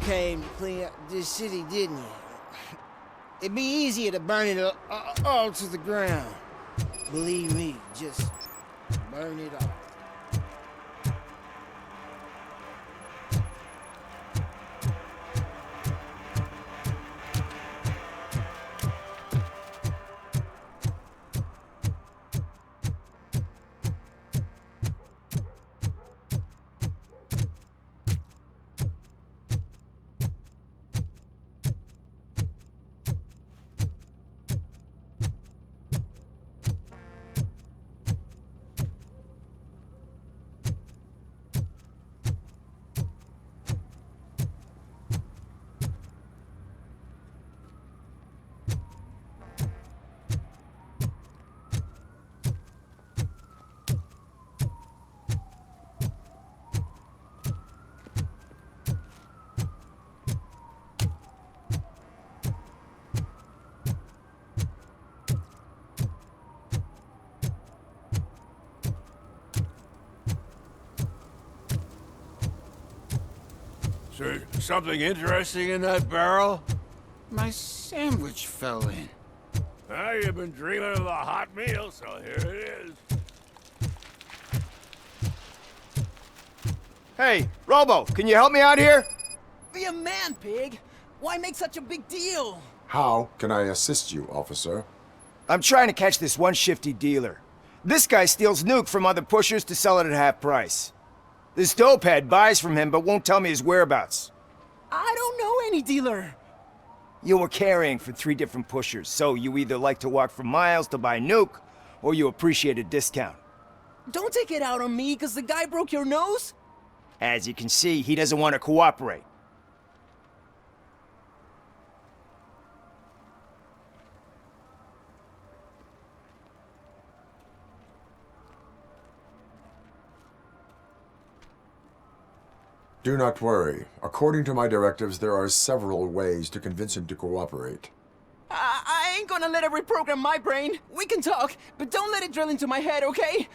came to clean up this city, didn't you? It'd be easier to burn it all to the ground. Believe me, just burn it all. Is there something interesting in that barrel? My sandwich fell in. Ah, you've been dreaming of a hot meal, so here it is. Hey, Robo, can you help me out here? Be a man, pig! Why make such a big deal? How can I assist you, officer? I'm trying to catch this one shifty dealer. This guy steals nuke from other pushers to sell it at half price. This dopehead buys from him but won't tell me his whereabouts. I don't know any dealer. You were carrying for 3 different pushers, so you either like to walk for miles to buy nuke, or you appreciate a discount. Don't take it out on me because the guy broke your nose? As you can see, he doesn't want to cooperate. Do not worry. According to my directives, there are several ways to convince him to cooperate. I ain't gonna let it reprogram my brain. We can talk, but don't let it drill into my head, okay?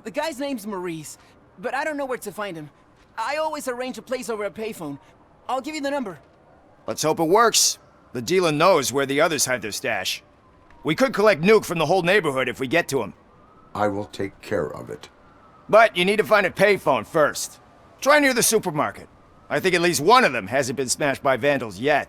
The guy's name's Maurice, but I don't know where to find him. I always arrange a place over a payphone. I'll give you the number. Let's hope it works. The dealer knows where the others hide their stash. We could collect nuke from the whole neighborhood if we get to him. I will take care of it. But you need to find a payphone first. Try near the supermarket. I think at least one of them hasn't been smashed by vandals yet.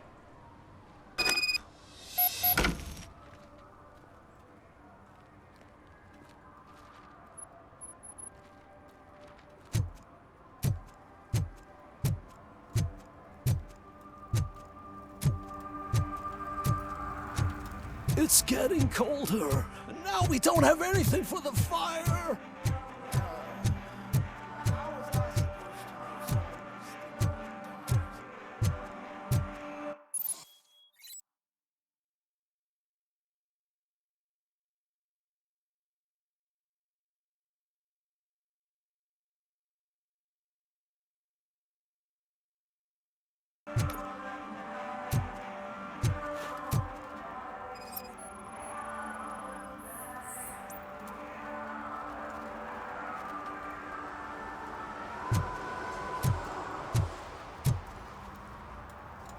It's getting colder, and now we don't have anything for the fire.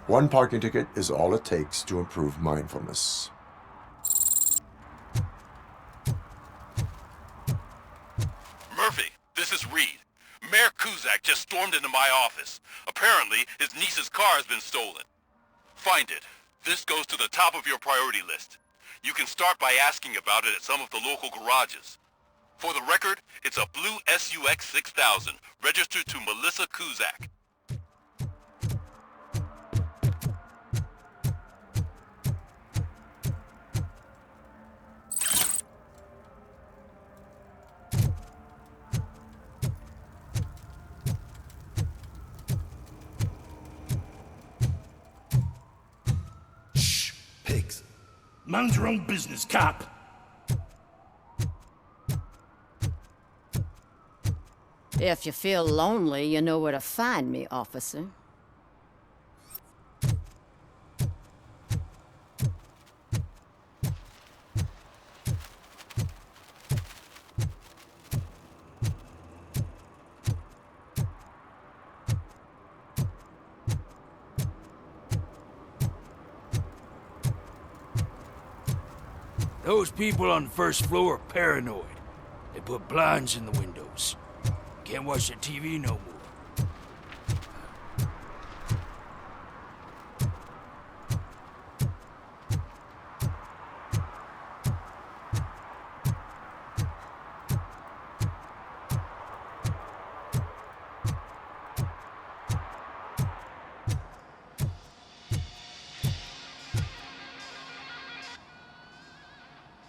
One parking ticket is all it takes to improve mindfulness. Murphy, this is Reed. Mayor Kuzak just stormed into my office. Apparently, his niece's car has been stolen. Find it. This goes to the top of your priority list. You can start by asking about it at some of the local garages. For the record, it's a blue SUX 6000, registered to Melissa Kuzak. Pigs. Mind your own business, cop. If you feel lonely, you know where to find me, officer. Those people on the first floor are paranoid. They put blinds in the windows. Can't watch the TV no more.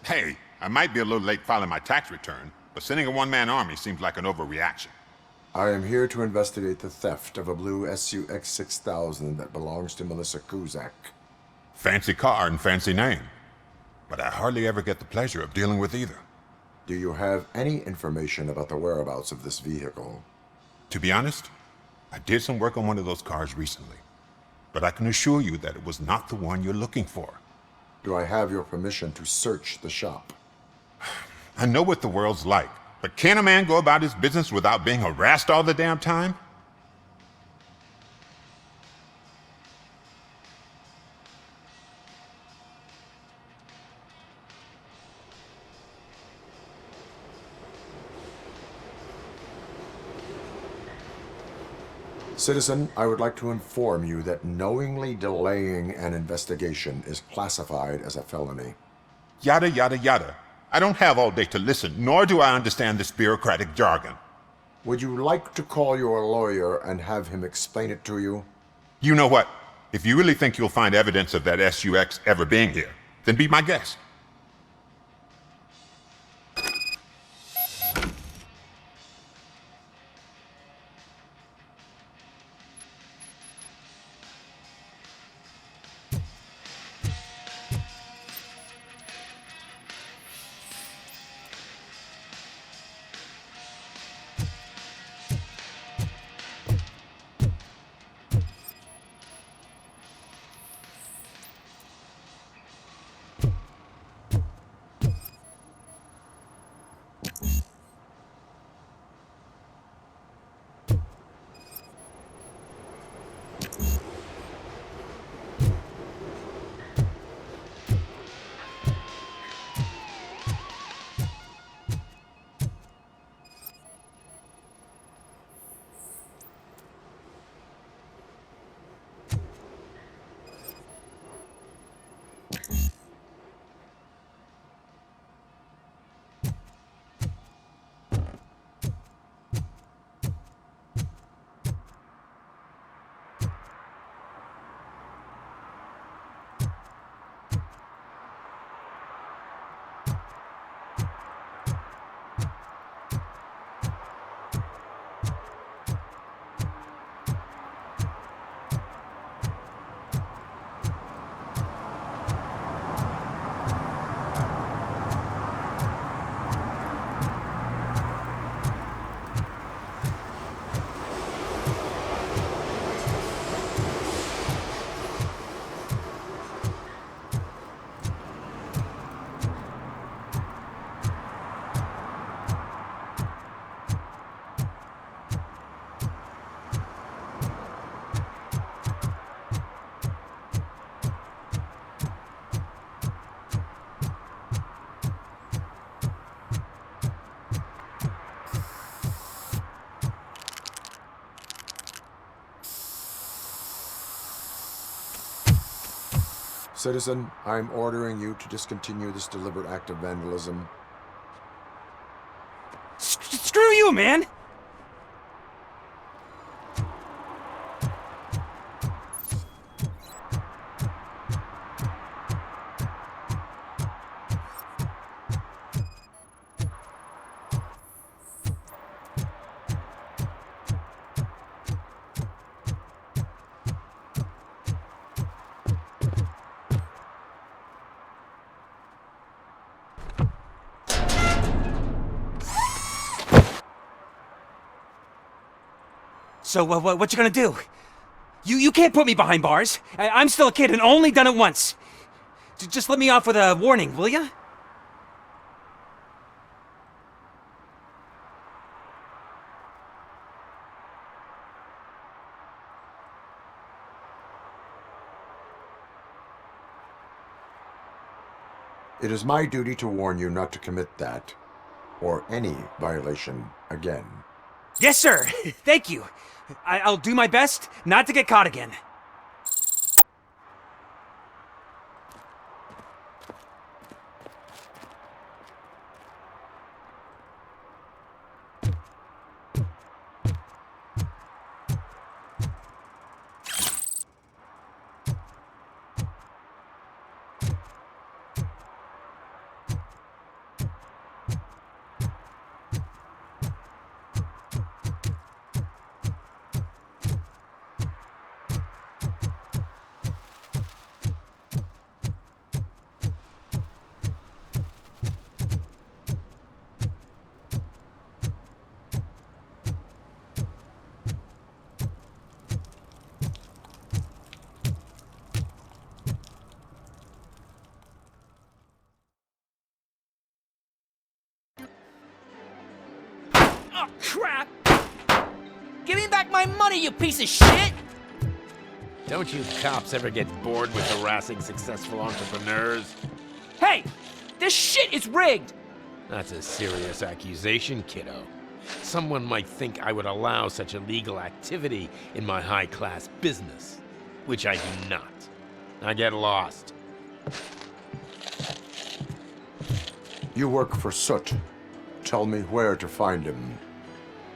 Hey, I might be a little late filing my tax return, but sending a one-man army seems like an overreaction. I am here to investigate the theft of a blue SUX 6000 that belongs to Melissa Kuzak. Fancy car and fancy name. But I hardly ever get the pleasure of dealing with either. Do you have any information about the whereabouts of this vehicle? To be honest, I did some work on one of those cars recently. But I can assure you that it was not the one you're looking for. Do I have your permission to search the shop? I know what the world's like, but can a man go about his business without being harassed all the damn time? Citizen, I would like to inform you that knowingly delaying an investigation is classified as a felony. Yada, yada, yada. I don't have all day to listen, nor do I understand this bureaucratic jargon. Would you like to call your lawyer and have him explain it to you? You know what? If you really think you'll find evidence of that SUX ever being here, then be my guest. Citizen, I'm ordering you to discontinue this deliberate act of vandalism. Screw you, man! So, what you gonna do? You can't put me behind bars. I'm still a kid and only done it once. Just let me off with a warning, will ya? It is my duty to warn you not to commit that, or any violation, again. Yes, sir. Thank you. I'll do my best not to get caught again. Oh, crap! Give me back my money, you piece of shit! Don't you cops ever get bored with harassing successful entrepreneurs? Hey! This shit is rigged! That's a serious accusation, kiddo. Someone might think I would allow such illegal activity in my high-class business, which I do not. Now get lost. You work for Soot. Tell me where to find him.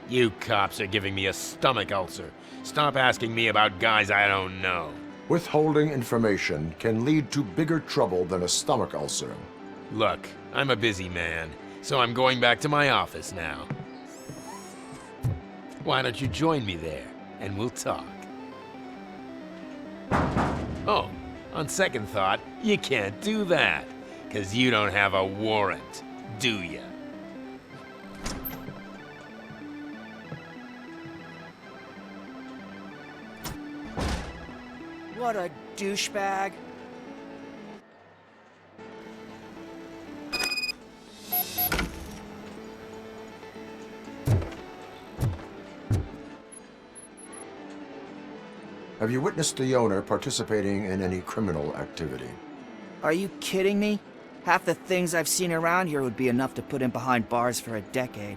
You cops are giving me a stomach ulcer. Stop asking me about guys I don't know. Withholding information can lead to bigger trouble than a stomach ulcer. Look, I'm a busy man, so I'm going back to my office now. Why don't you join me there, and we'll talk. Oh, on second thought, you can't do that, 'cause you don't have a warrant, do ya? What a douchebag. Have you witnessed the owner participating in any criminal activity? Are you kidding me? Half the things I've seen around here would be enough to put him behind bars for a decade.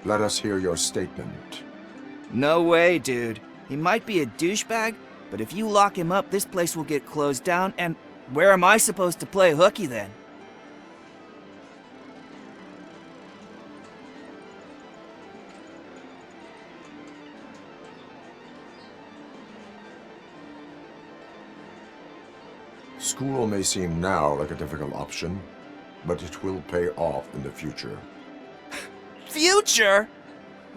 Let us hear your statement. No way, dude. He might be a douchebag, but if you lock him up, this place will get closed down, and where am I supposed to play hooky then? School may seem now like a difficult option, but it will pay off in the future. Future?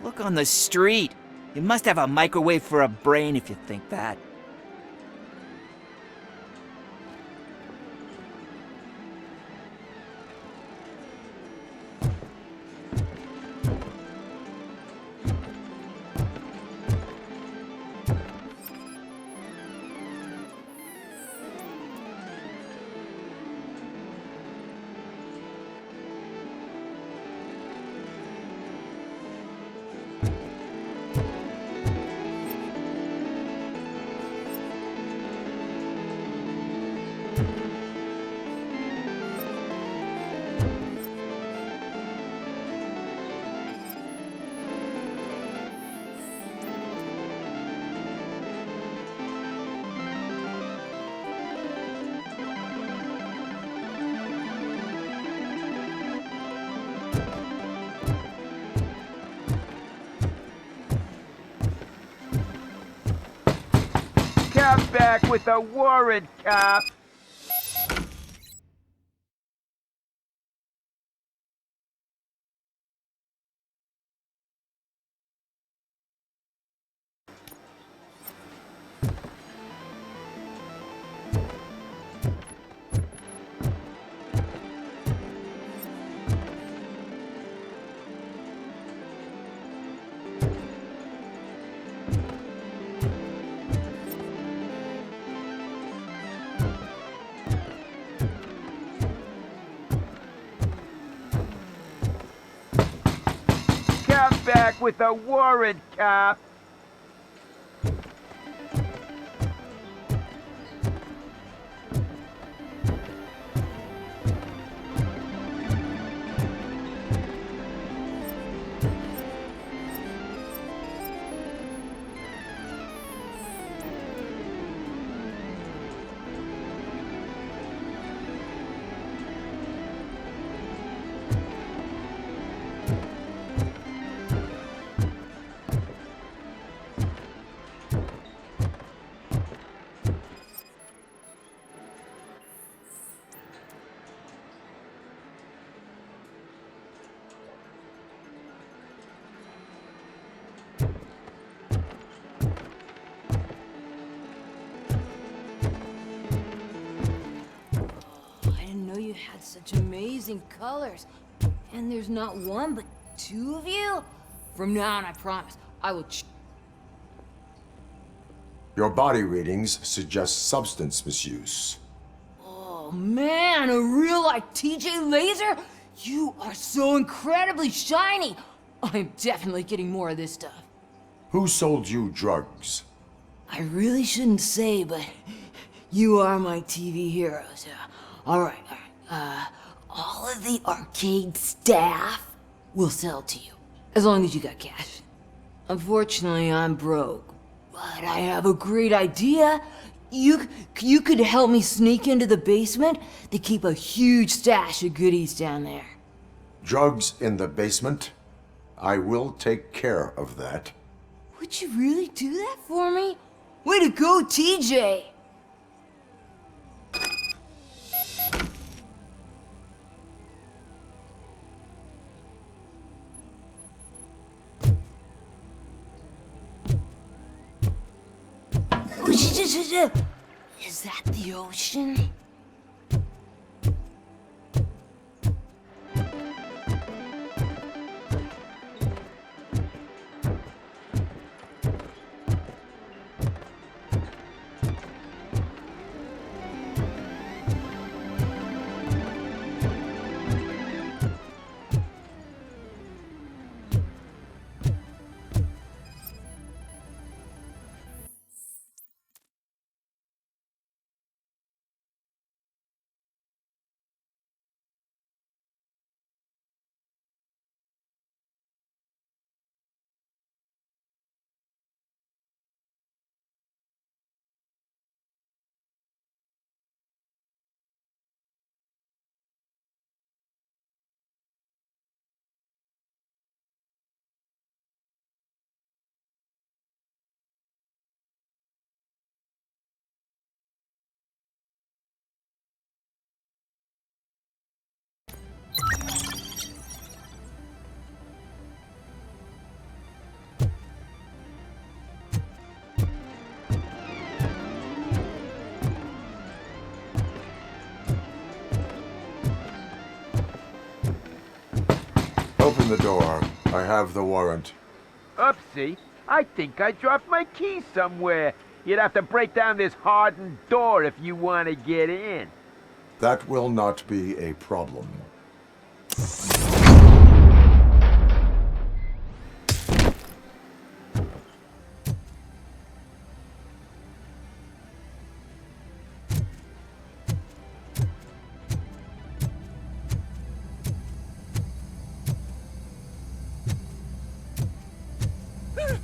Look on the street. You must have a microwave for a brain if you think that. Come back with a warrant, cop! Back with a warrant, cop! had such amazing colors. And there's not one, but two of you? From now on, I promise, I will Your body readings suggest substance misuse. Oh man, a real like TJ Laser? You are so incredibly shiny! I'm definitely getting more of this stuff. Who sold you drugs? I really shouldn't say, but you are my TV heroes. Alright. All of the arcade staff will sell to you, as long as you got cash. Unfortunately, I'm broke, but I have a great idea. You could help me sneak into the basement. They keep a huge stash of goodies down there. Drugs in the basement? I will take care of that. Would you really do that for me? Way to go, TJ! Is that the ocean? Open the door. I have the warrant. Oopsie. I think I dropped my key somewhere. You'd have to break down this hardened door if you want to get in. That will not be a problem.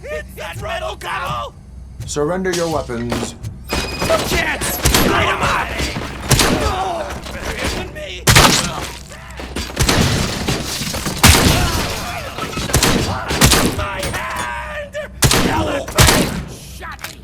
It's that RoboCop! Surrender your weapons. No chance! Dynamite! Better hit than me! My hand! Elephant! Shot me!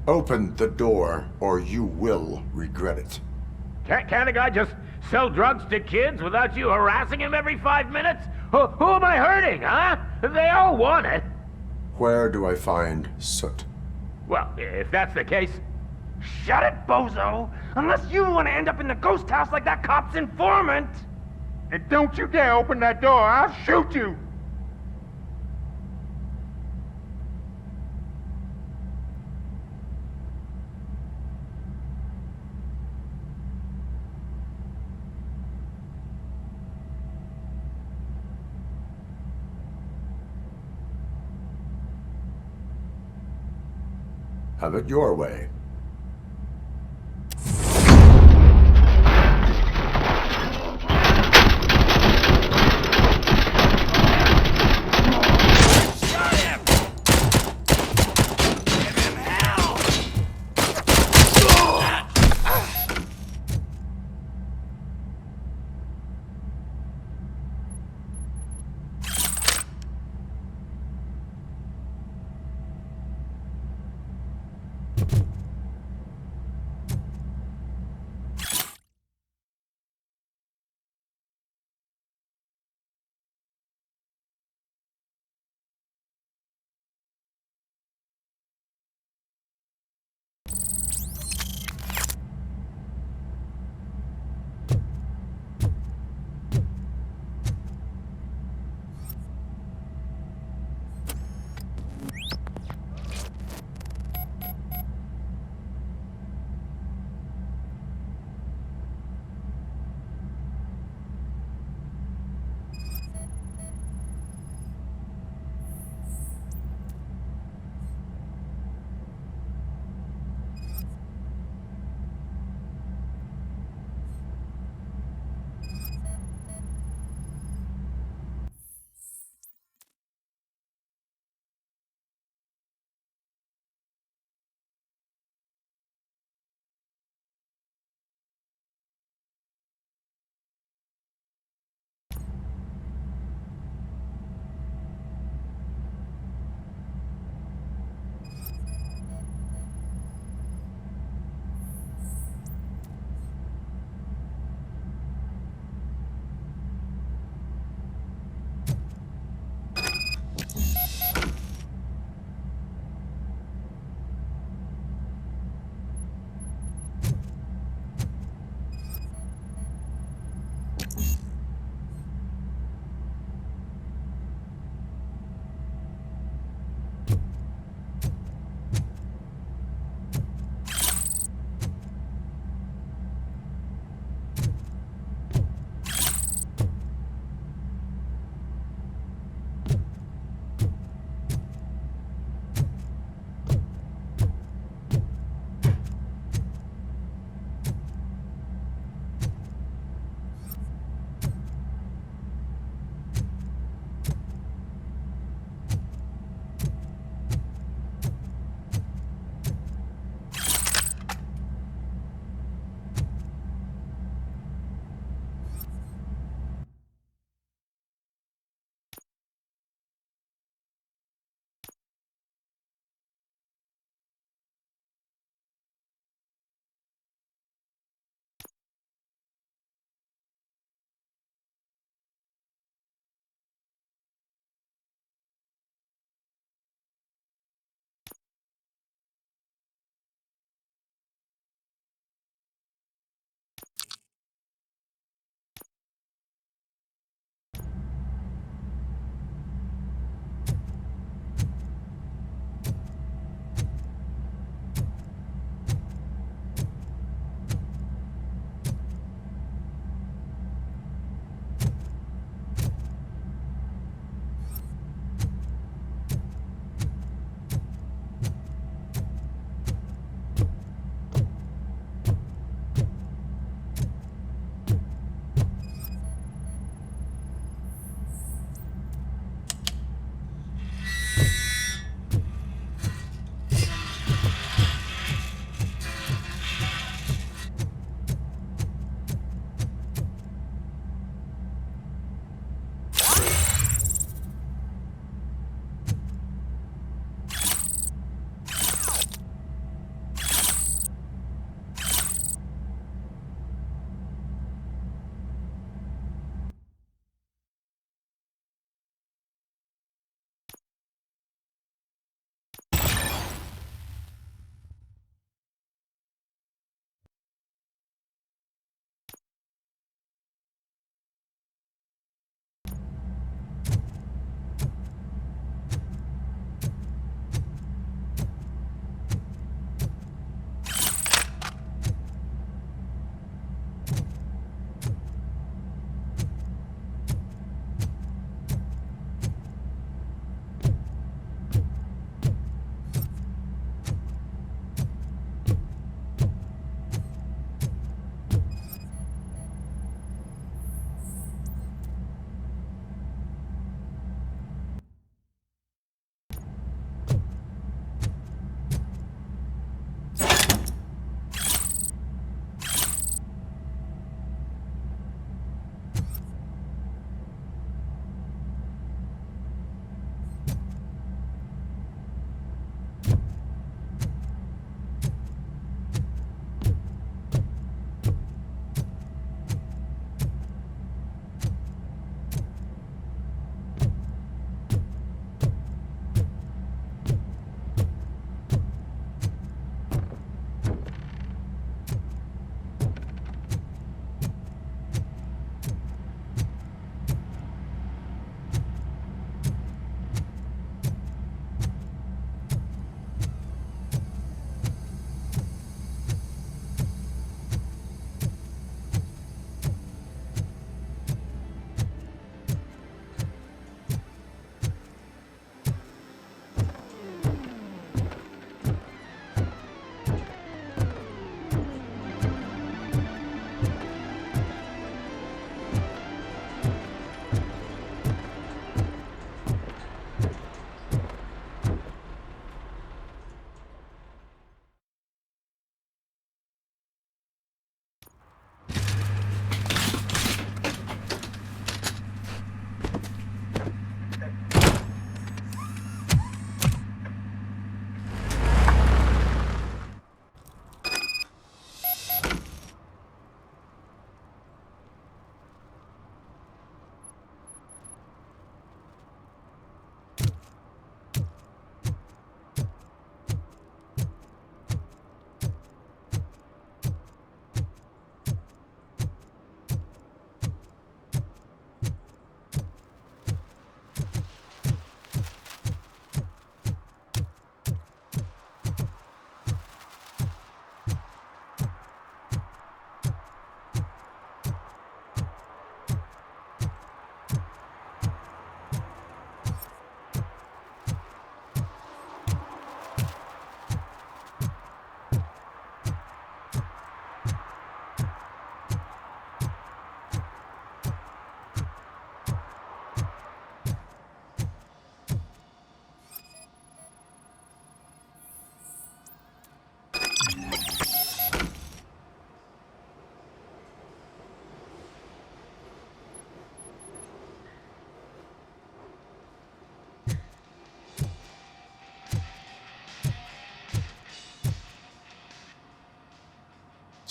Open the door, or you will regret it. Can't a guy just sell drugs to kids without you harassing him every 5 minutes? Who am I hurting, huh? They all want it. Where do I find Soot? Well, if that's the case, shut it, bozo! Unless you want to end up in the ghost house like that cop's informant! And don't you dare open that door, I'll shoot you! Have it your way.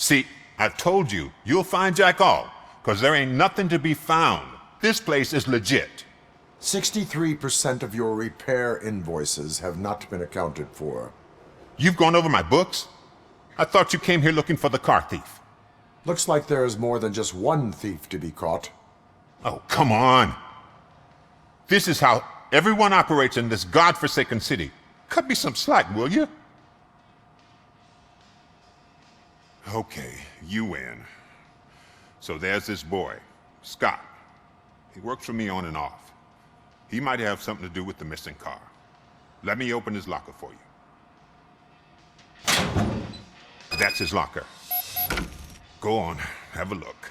See, I've told you, you'll find Jack all, because there ain't nothing to be found. This place is legit. 63% of your repair invoices have not been accounted for. You've gone over my books? I thought you came here looking for the car thief. Looks like there is more than just one thief to be caught. Oh, come on. This is how everyone operates in this godforsaken city. Cut me some slack, will you? Okay, you win. So there's this boy, Scott. He works for me on and off. He might have something to do with the missing car. Let me open his locker for you. That's his locker. Go on, have a look.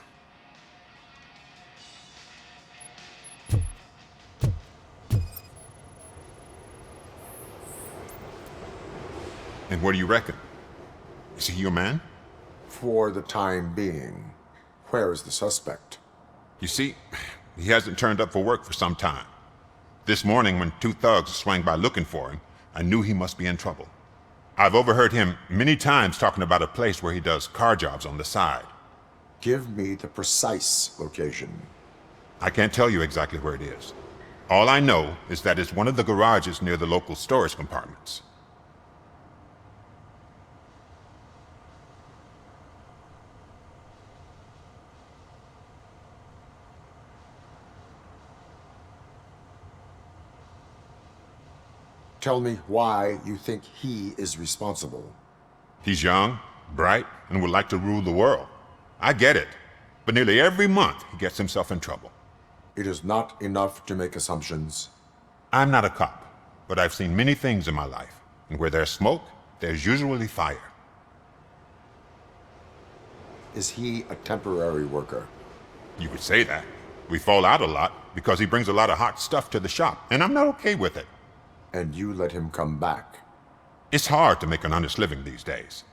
And what do you reckon? Is he your man? For the time being. Where is the suspect? You see, he hasn't turned up for work for some time. This morning, when two thugs swang by looking for him, I knew he must be in trouble. I've overheard him many times talking about a place where he does car jobs on the side. Give me the precise location. I can't tell you exactly where it is. All I know is that it's one of the garages near the local storage compartments. Tell me why you think he is responsible. He's young, bright, and would like to rule the world. I get it, but nearly every month he gets himself in trouble. It is not enough to make assumptions. I'm not a cop, but I've seen many things in my life, and where there's smoke, there's usually fire. Is he a temporary worker? You could say that. We fall out a lot because he brings a lot of hot stuff to the shop, and I'm not okay with it. And you let him come back? It's hard to make an honest living these days.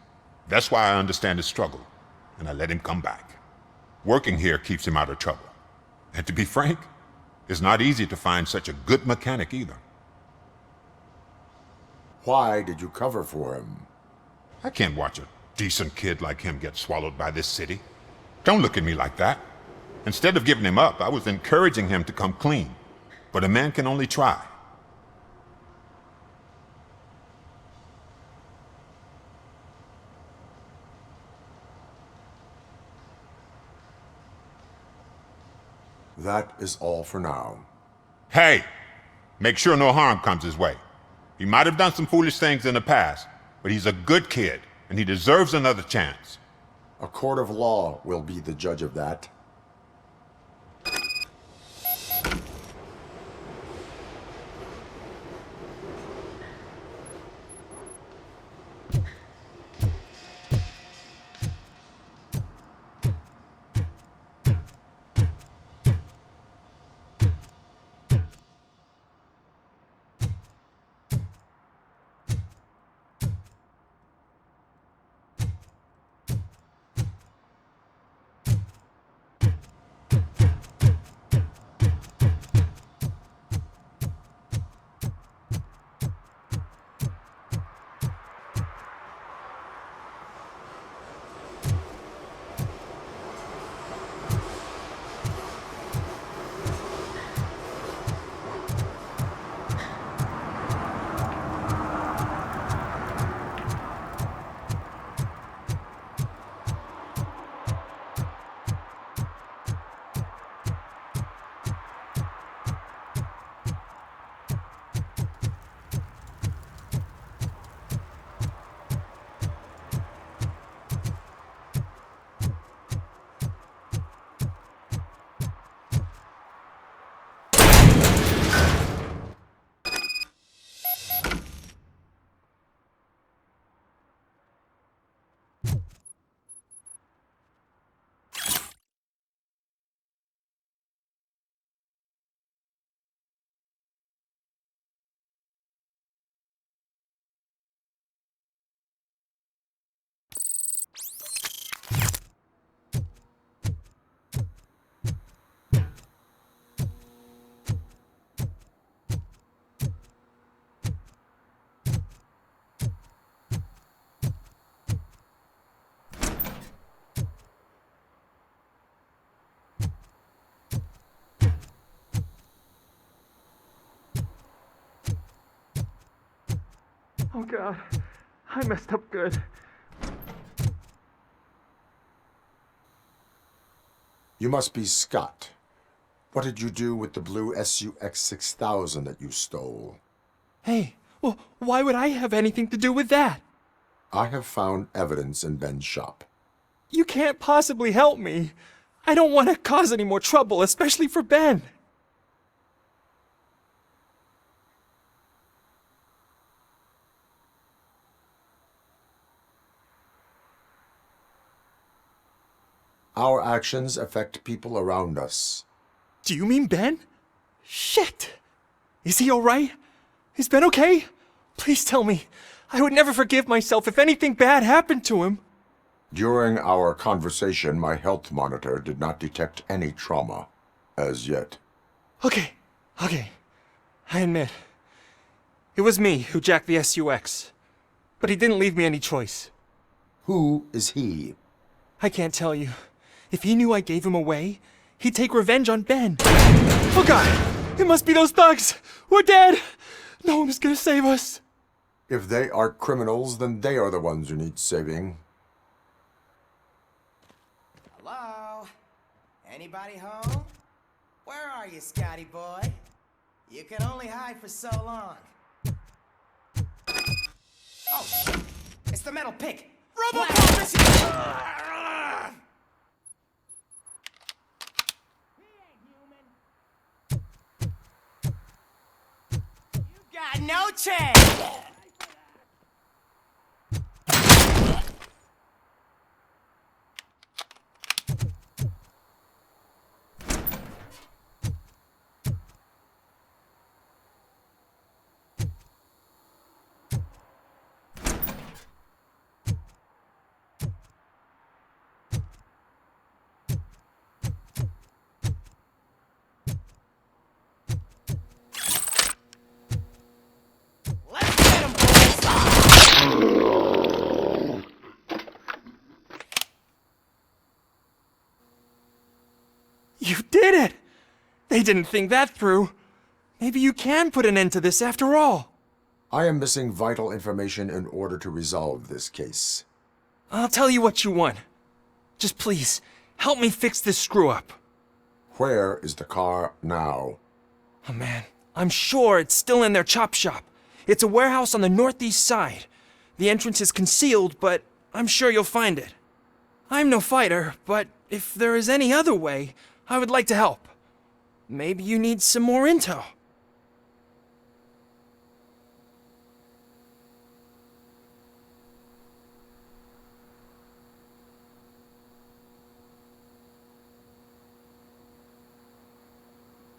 That's why I understand his struggle, and I let him come back. Working here keeps him out of trouble. And to be frank, it's not easy to find such a good mechanic either. Why did you cover for him? I can't watch a decent kid like him get swallowed by this city. Don't look at me like that. Instead of giving him up, I was encouraging him to come clean. But a man can only try. That is all for now. Hey! Make sure no harm comes his way. He might have done some foolish things in the past, but he's a good kid, and he deserves another chance. A court of law will be the judge of that. Oh God, I messed up good. You must be Scott. What did you do with the blue SUX 6000 that you stole? Hey, well, why would I have anything to do with that? I have found evidence in Ben's shop. You can't possibly help me. I don't want to cause any more trouble, especially for Ben. Our actions affect people around us. Do you mean Ben? Shit! Is he alright? Is Ben okay? Please tell me. I would never forgive myself if anything bad happened to him. During our conversation, my health monitor did not detect any trauma. As yet. Okay. I admit. It was me who jacked the SUX. But he didn't leave me any choice. Who is he? I can't tell you. If he knew I gave him away, he'd take revenge on Ben. Oh God! It must be those thugs! We're dead! No one is gonna save us. If they are criminals, then they are the ones who need saving. Hello? Anybody home? Where are you, Scotty boy? You can only hide for so long. Oh, shit. It's the metal pick. RoboCop is here! You got no chance! You did it! They didn't think that through. Maybe you can put an end to this after all. I am missing vital information in order to resolve this case. I'll tell you what you want. Just please, help me fix this screw-up. Where is the car now? Oh man, I'm sure it's still in their chop shop. It's a warehouse on the northeast side. The entrance is concealed, but I'm sure you'll find it. I'm no fighter, but if there is any other way, I would like to help. Maybe you need some more intel.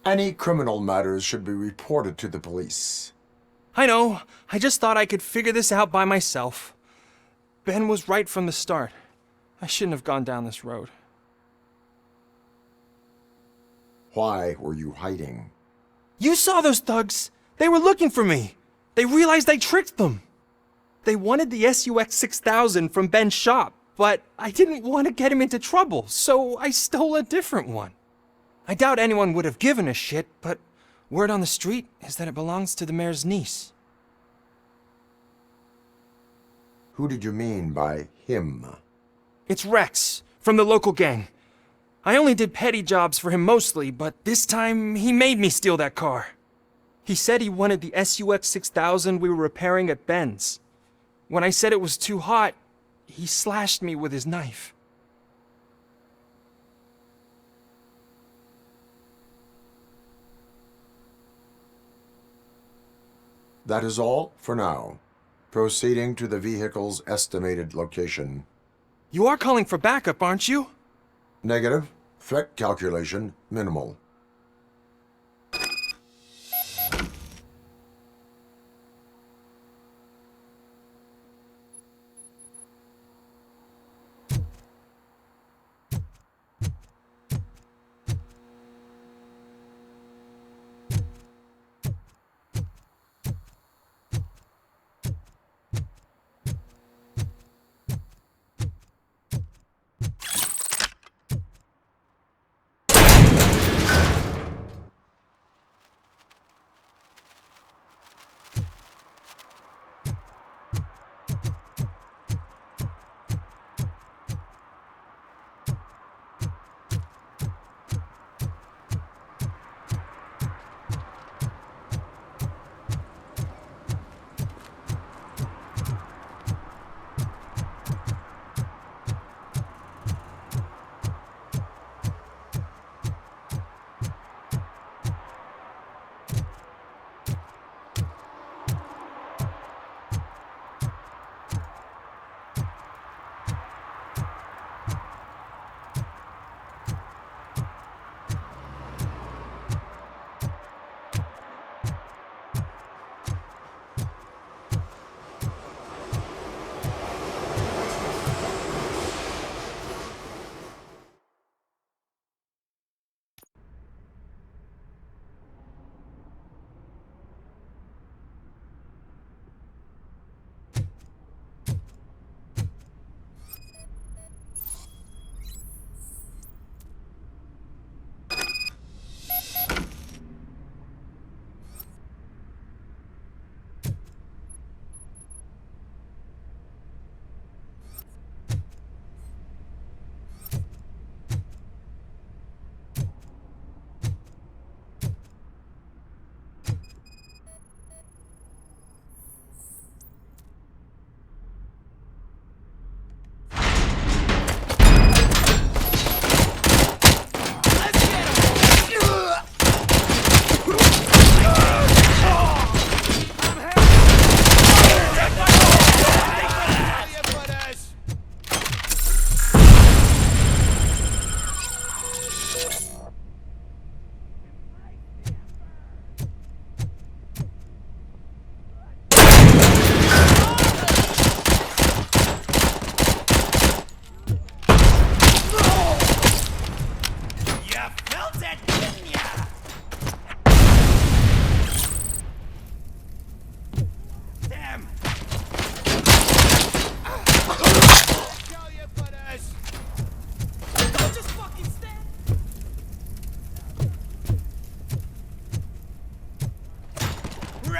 Any criminal matters should be reported to the police. I know. I just thought I could figure this out by myself. Ben was right from the start. I shouldn't have gone down this road. Why were you hiding? You saw those thugs! They were looking for me! They realized I tricked them! They wanted the SUX 6000 from Ben's shop, but I didn't want to get him into trouble, so I stole a different one. I doubt anyone would have given a shit, but word on the street is that it belongs to the mayor's niece. Who did you mean by him? It's Rex, from the local gang. I only did petty jobs for him mostly, but this time he made me steal that car. He said he wanted the SUX 6000 we were repairing at Ben's. When I said it was too hot, he slashed me with his knife. That is all for now. Proceeding to the vehicle's estimated location. You are calling for backup, aren't you? Negative. Threat calculation minimal.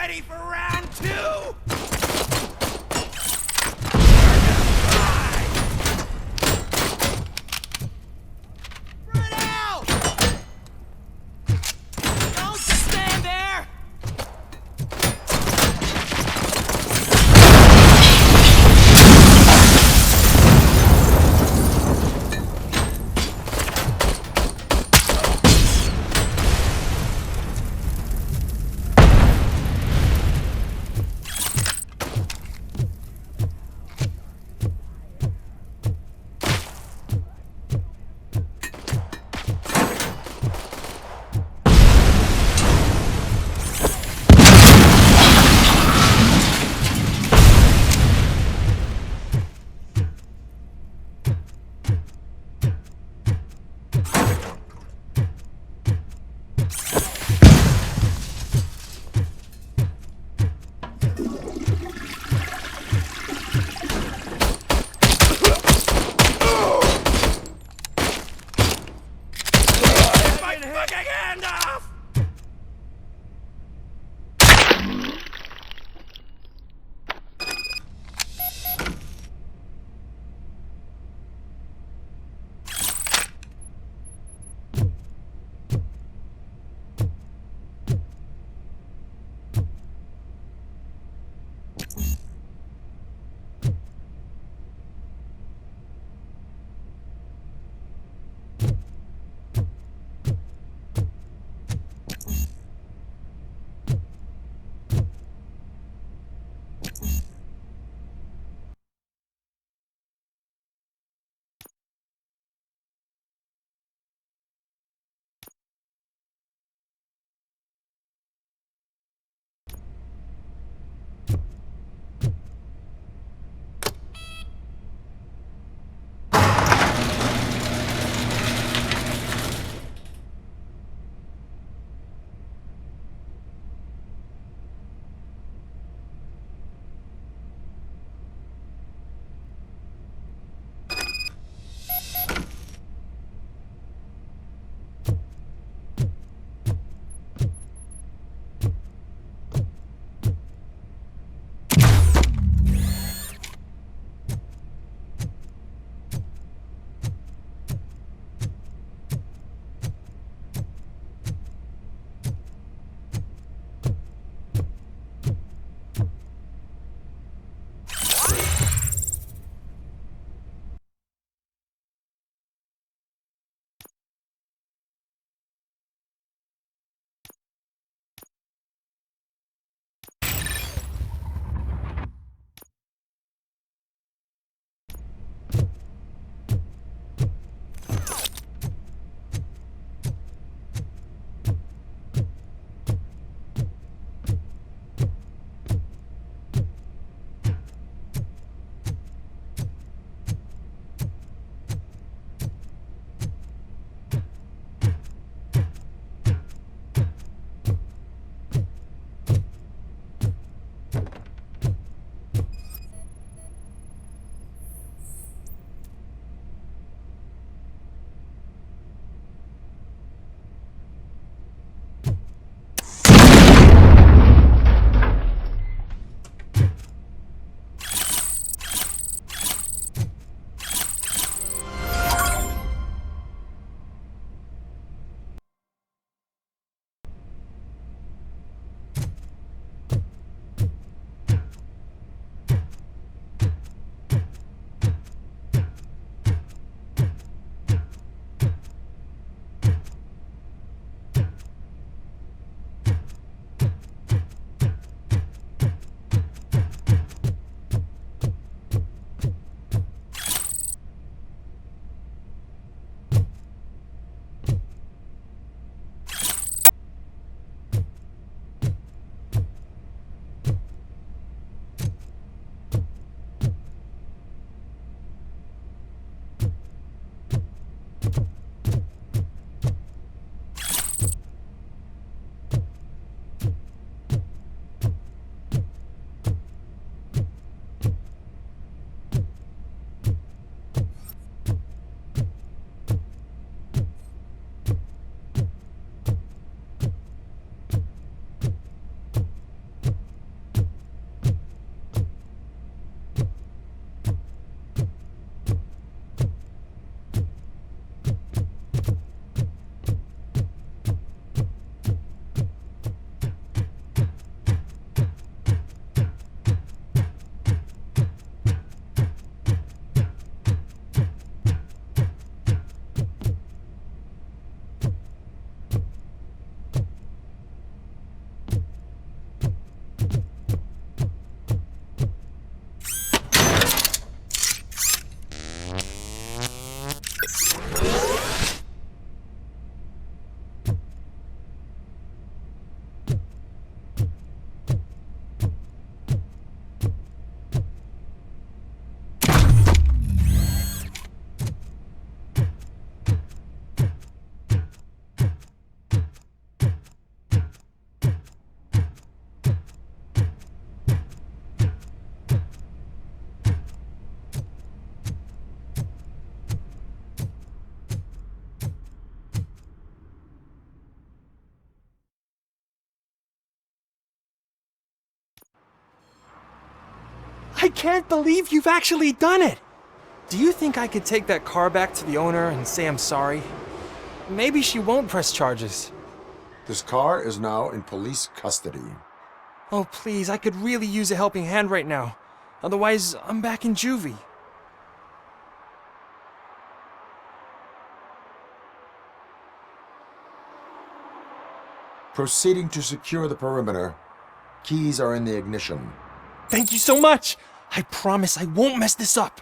ready for round two? Run out! Don't just stand there! I can't believe you've actually done it! Do you think I could take that car back to the owner and say I'm sorry? Maybe she won't press charges. This car is now in police custody. Oh, please, I could really use a helping hand right now. Otherwise, I'm back in juvie. Proceeding to secure the perimeter. Keys are in the ignition. Thank you so much! I promise I won't mess this up.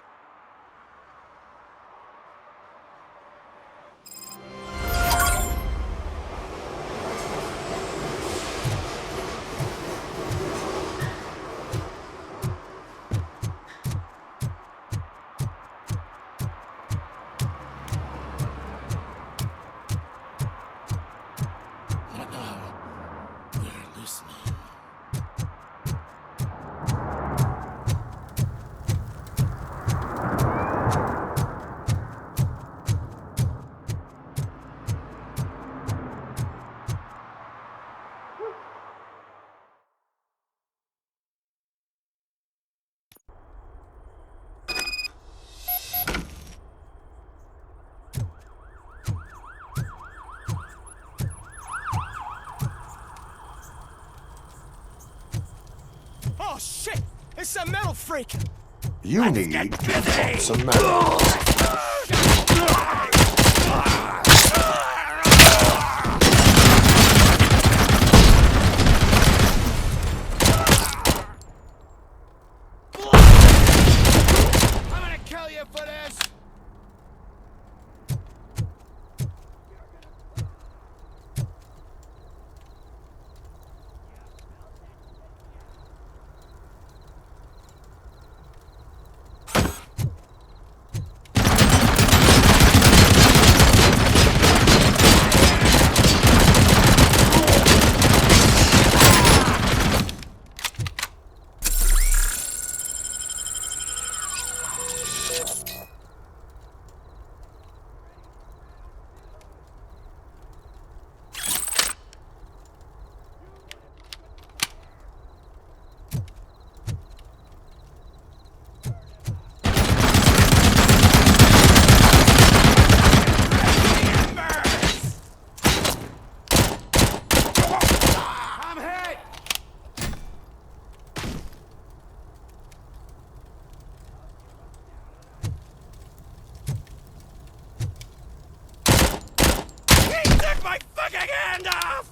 Oh shit! It's a metal freak! You need to pump some metal. I'm gonna kill you for this! my fucking hand off!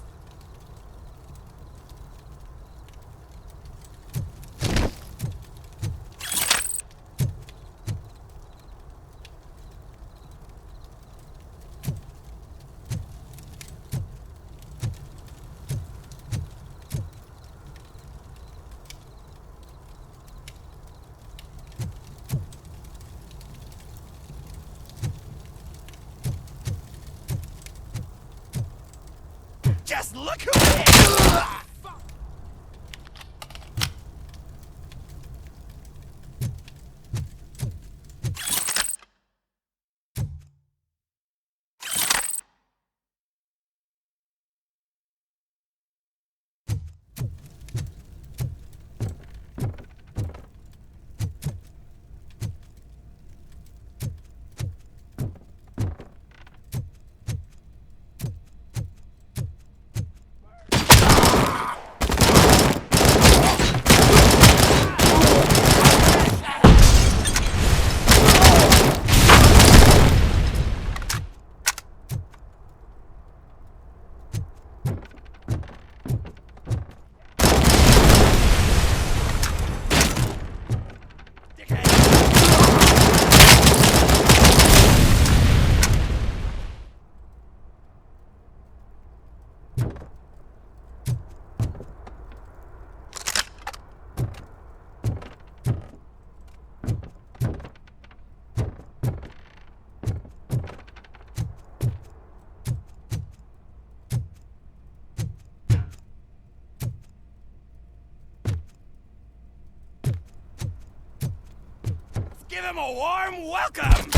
Just look who it is! Give him a warm welcome!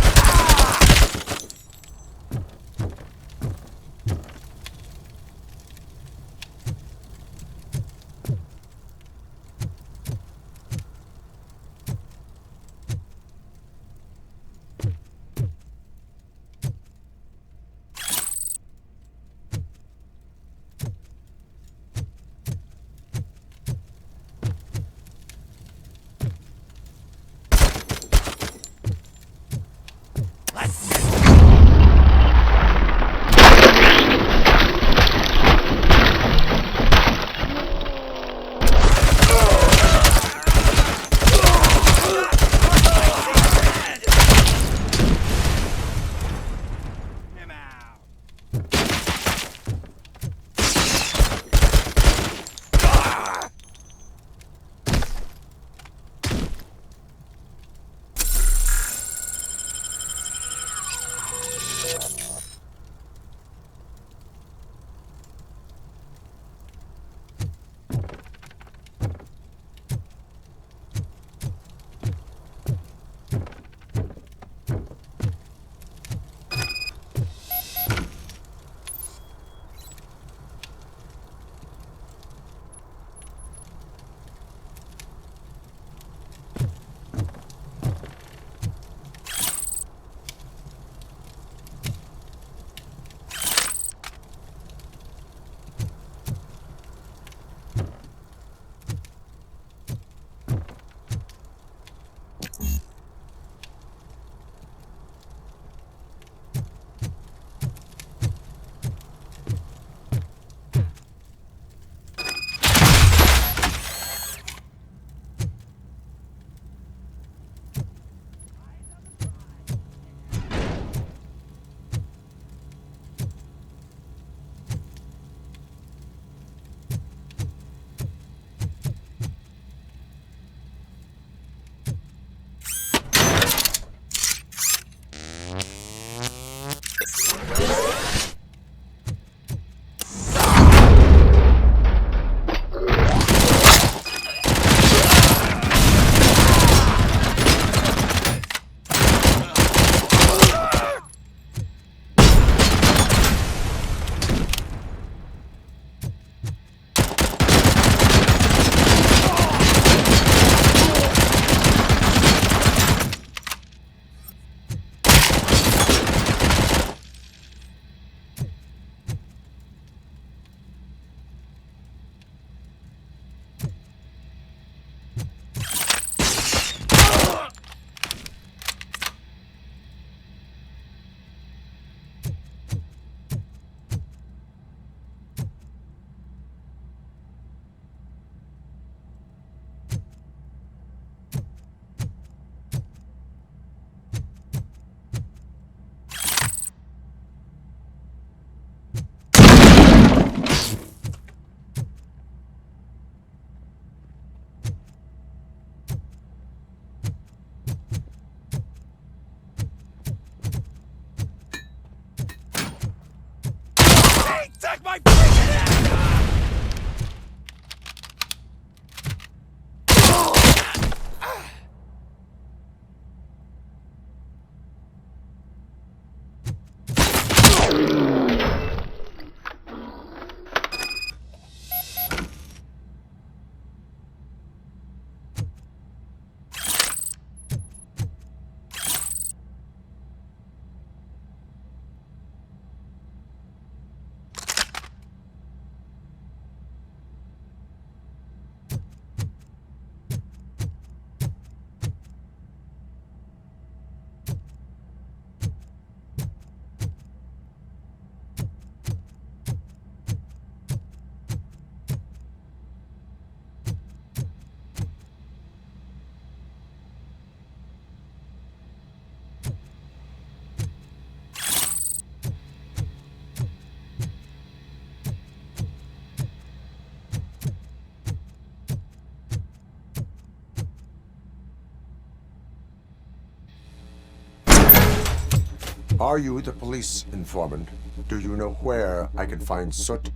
Are you the police informant? Do you know where I can find Soot?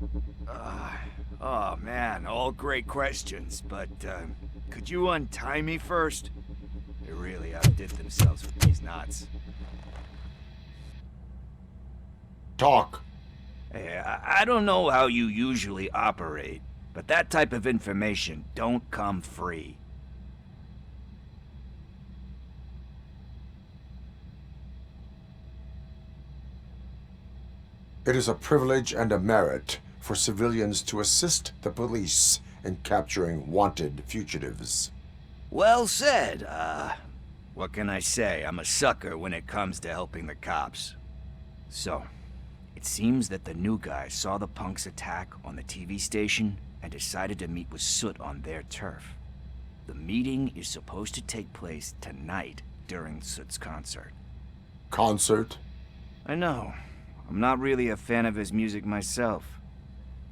Oh man, all great questions, but could you untie me first? They really outdid themselves with these knots. Talk. Hey, I don't know how you usually operate, but that type of information don't come free. It is a privilege and a merit for civilians to assist the police in capturing wanted fugitives. Well said. What can I say? I'm a sucker when it comes to helping the cops. So, it seems that the new guy saw the punks' attack on the TV station and decided to meet with Soot on their turf. The meeting is supposed to take place tonight during Soot's concert. Concert? I know. I'm not really a fan of his music myself.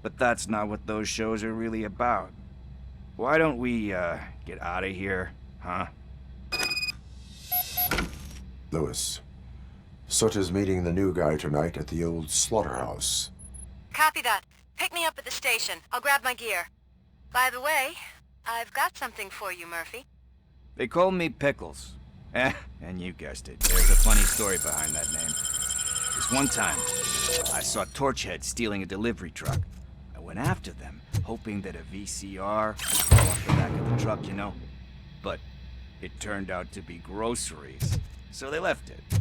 But that's not what those shows are really about. Why don't we, get out of here, huh? Lewis, Soot is meeting the new guy tonight at the old slaughterhouse. Copy that. Pick me up at the station. I'll grab my gear. By the way, I've got something for you, Murphy. They call me Pickles. And you guessed it. There's a funny story behind that name. This one time, I saw Torchhead stealing a delivery truck. I went after them, hoping that a VCR would fall off the back of the truck, you know? But it turned out to be groceries, so they left it.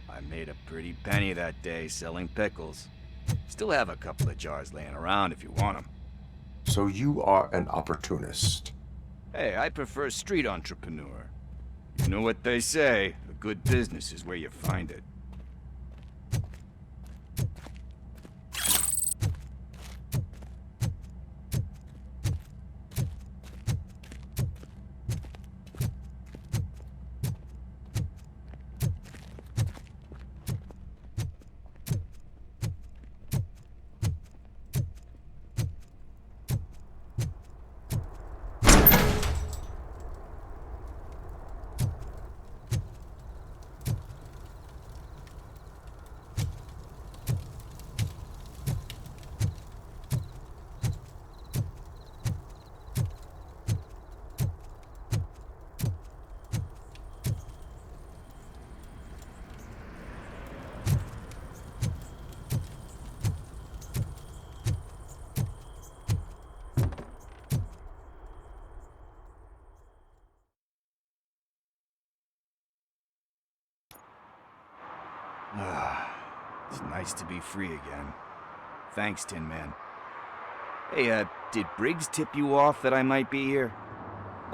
I made a pretty penny that day selling pickles. Still have a couple of jars laying around if you want them. So you are an opportunist. Hey, I prefer street entrepreneur. You know what they say, a good business is where you find it. It's nice to be free again. Thanks, Tin Man. Hey, did Briggs tip you off that I might be here?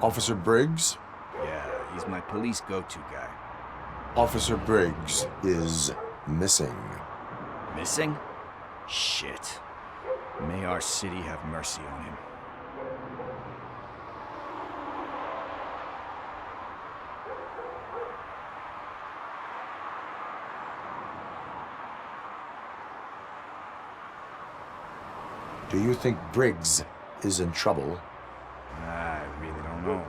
Officer Briggs? Yeah, he's my police go-to guy. Officer Briggs is missing. Missing? Shit. May our city have mercy on him. Do you think Briggs is in trouble? I really don't know.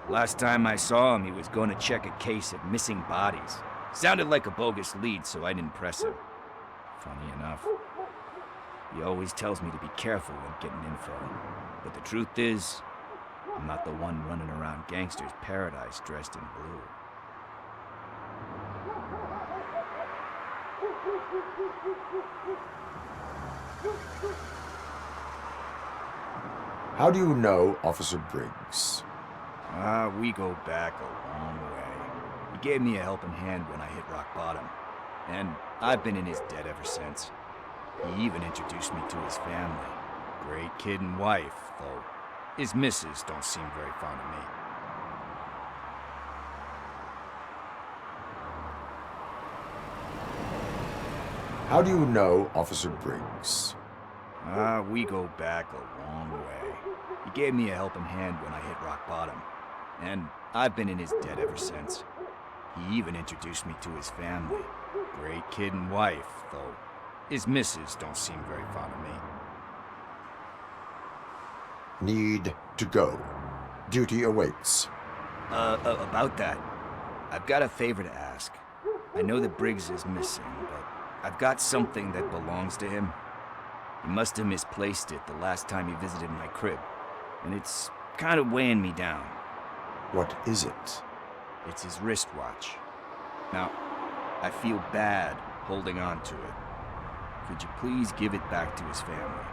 Last time I saw him, he was going to check a case of missing bodies. Sounded like a bogus lead, so I didn't press him. Funny enough, he always tells me to be careful when getting info. But the truth is, I'm not the one running around gangsters' paradise dressed in blue. How do you know Officer Briggs? We go back a long way. He gave me a helping hand when I hit rock bottom. And I've been in his debt ever since. He even introduced me to his family. Great kid and wife, though his missus don't seem very fond of me. How do you know Officer Briggs? We go back a long way. He gave me a helping hand when I hit rock bottom. And I've been in his debt ever since. He even introduced me to his family. Great kid and wife, though his missus don't seem very fond of me. Need to go. Duty awaits. About that, I've got a favor to ask. I know that Briggs is missing, but I've got something that belongs to him. He must have misplaced it the last time he visited my crib, and it's kind of weighing me down. What is it? It's his wristwatch. Now, I feel bad holding on to it. Could you please give it back to his family?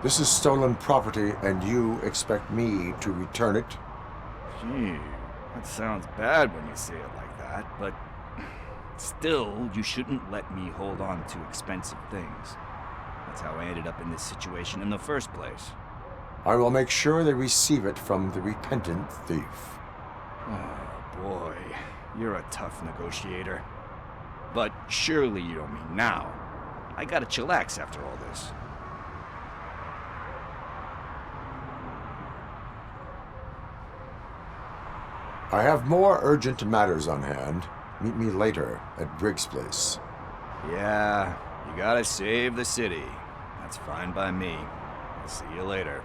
This is stolen property, and you expect me to return it? Gee, that sounds bad when you say it like that, but still, you shouldn't let me hold on to expensive things. That's how I ended up in this situation in the first place. I will make sure they receive it from the repentant thief. Oh boy, you're a tough negotiator. But surely you don't mean now. I gotta chillax after all this. I have more urgent matters on hand. Meet me later at Briggs' place. Yeah, you gotta save the city. That's fine by me. I'll see you later.